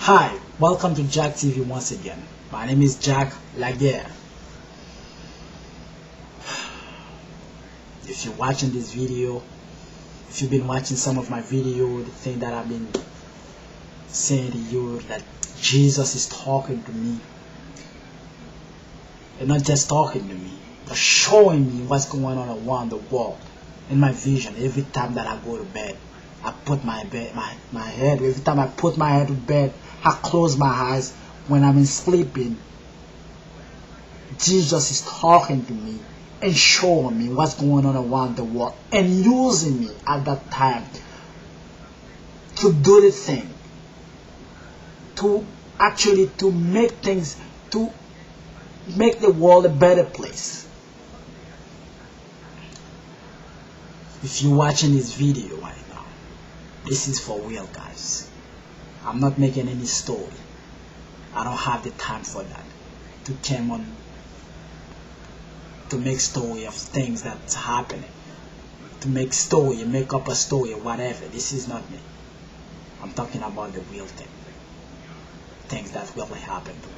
Hi, welcome to Jack TV once again. My name is Jack Laguerre. If you're watching this video, if you've been watching some of my video, the thing that I've been saying to you, that Jesus is talking to me, and not just talking to me, but showing me what's going on around the world in my vision. Every time that I go to bed, I put my head, every time I put my head to bed, I close my eyes when I'm sleeping. Jesus is talking to me and showing me what's going on around the world and using me at that time to do the thing, to make things, to make the world a better place. If you're watching this video right now, this is for real, guys. I'm not making any story. I don't have the time for that, to come on to make story of things that's happening, to make story, make up a story, whatever. This is not me. I'm talking about the real thing, things that really happen to me.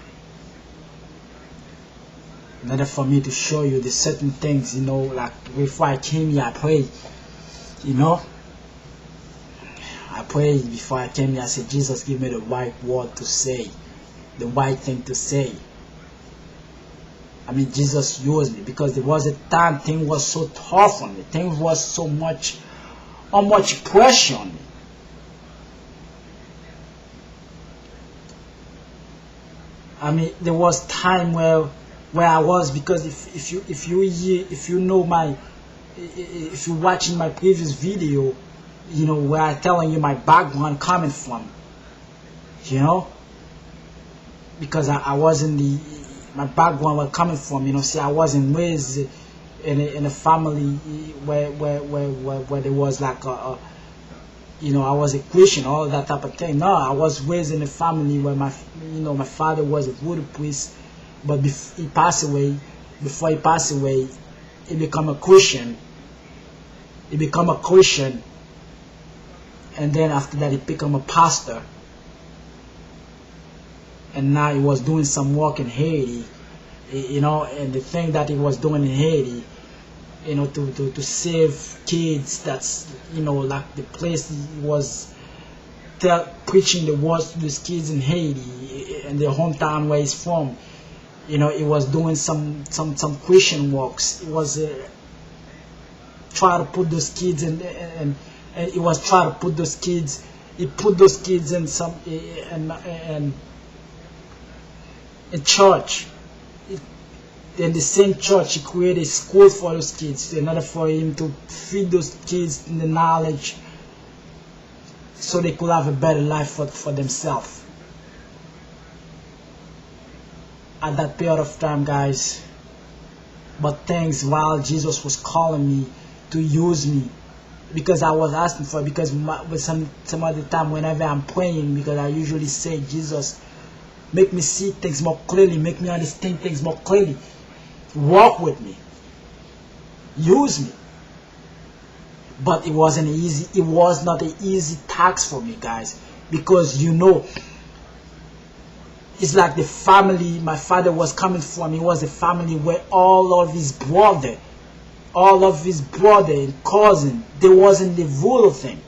In order for me to show you the certain things, like before I came here, I prayed, I prayed before I came here. I said, Jesus, give me the right word to say, the right thing to say. I mean, Jesus used me because there was a time things was so tough on me. Things was so much pressure on me. I mean, there was time where I was, because if you're watching my previous video, where I'm telling you my background coming from, because I wasn't my background was coming from, see, I wasn't raised in a family where there was like I was a Christian, all that type of thing. No, I was raised in a family where my father was a voodoo priest, but before he passed away, he became a Christian. And then after that, he became a pastor. And now he was doing some work in Haiti, and the thing that he was doing in Haiti, to save kids. That's, like the place he was preaching the words to these kids in Haiti, in their hometown where he's from. He was doing some Christian works. He was trying to put those kids in, and he was trying to put those kids. He put those kids in some in church. In the same church, he created a school for those kids in order for him to feed those kids in the knowledge, so they could have a better life for themselves. At that period of time, guys, but things, while Jesus was calling me to use me, because I was asking for it, because with some other time whenever I'm praying, because I usually say, Jesus, make me see things more clearly, make me understand things more clearly, walk with me, use me. But it wasn't easy. It was not an easy task for me, guys, because it's like the family my father was coming from. It was a family where all of his brother and cousin, there wasn't the voodoo thing.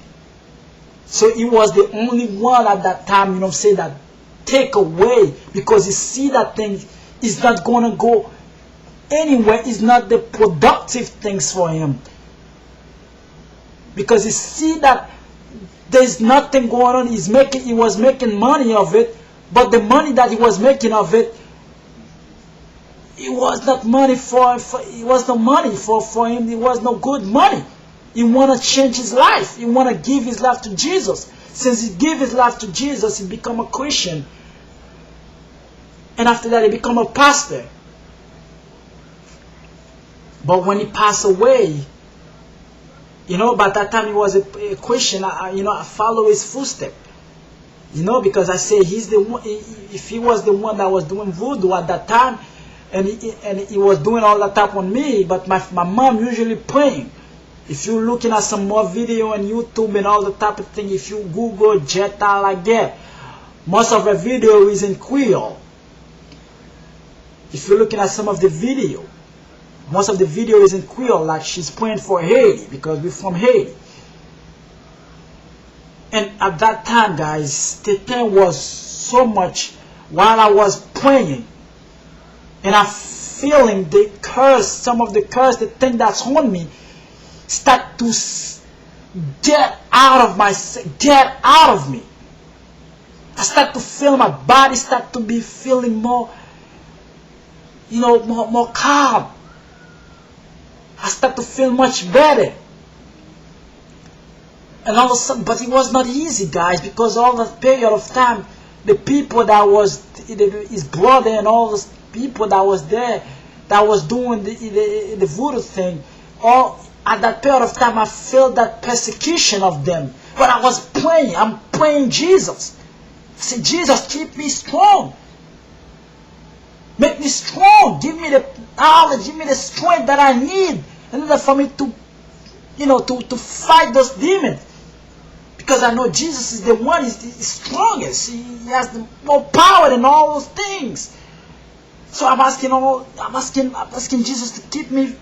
So he was the only one at that time, that take away, because you see that thing is not going to go anywhere. It's not the productive things for him, because you see that there's nothing going on. He was making money of it, but the money that he was making of it, it was not money it was no money for him. It was no good money. He want to change his life. He want to give his life to Jesus. Since he gave his life to Jesus, he become a Christian. And after that, he become a pastor. But when he passed away, by that time he was a Christian. I follow his footsteps. Because I say he's the one. If he was the one that was doing voodoo at that time, and he was doing all that type on me, but my mom usually praying. If you're looking at some more video on YouTube and all the type of thing, if you Google Jack Laguerre, Most of her video is in Creole. If you're looking at some of the video, most of the video is in Creole, like she's praying for Haiti, because we're from Haiti. And at that time, guys, the thing was so much, while I was praying, and I'm feeling the curse, some of the curse, the thing that's on me, start to get out of me. I start to feel my body start to be feeling more, more calm. I start to feel much better. And all of a sudden, but it was not easy, guys, because all that period of time, the people that was, his brother and all those people that was there, that was doing the voodoo thing, all at that period of time, I felt that persecution of them. But I was praying, I'm praying Jesus. I said, Jesus, keep me strong. Make me strong. Give me the knowledge, give me the strength that I need in order for me to, to fight those demons. Because I know Jesus is the one, is the strongest. He has the more power than all those things. So I'm asking Jesus to keep me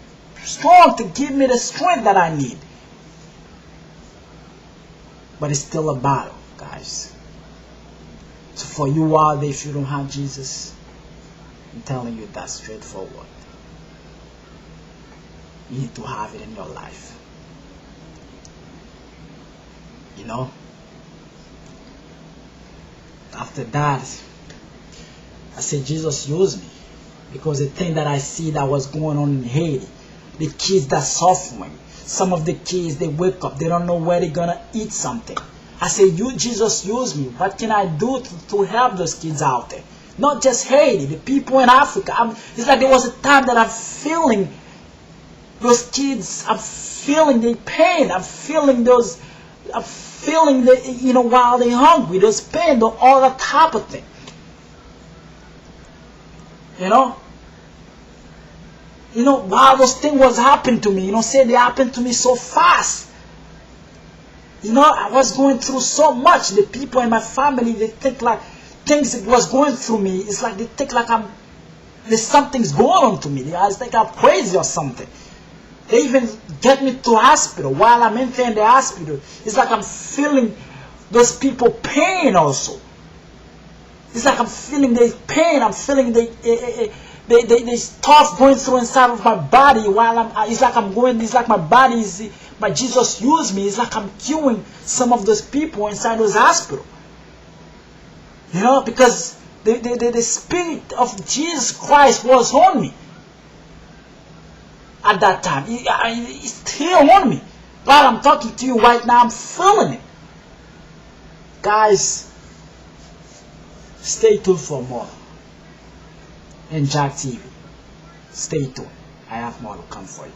strong, to give me the strength that I need. But it's still a battle, guys. So for you out there, if you don't have Jesus, I'm telling you that's straightforward. You need to have it in your life. After that, I said, Jesus, use me. Because the thing that I see that was going on in Haiti, the kids that suffering, some of the kids, they wake up, they don't know where they're going to eat something. I say, you, Jesus, use me. What can I do to help those kids out there? Not just Haiti, the people in Africa. It's like there was a time that I'm feeling those kids, I'm feeling their pain, I'm feeling the, while they're hungry, those pain, all that type of thing. While those things was happening to me, say they happened to me so fast. I was going through so much. The people in my family, they think like things that was going through me, it's like they think like there's something's going on to me. They think I'm crazy or something. They even get me to hospital. While I'm in there in the hospital, it's like I'm feeling those people pain also. It's like I'm feeling their pain. I'm feeling the stuff going through inside of my body while it's like my body is, my Jesus used me. It's like I'm curing some of those people inside those hospitals. Because the Spirit of Jesus Christ was on me at that time. It's still on me. While I'm talking to you right now, I'm feeling it. Guys, stay tuned for more. And Jack TV. Stay tuned. I have more to come for you.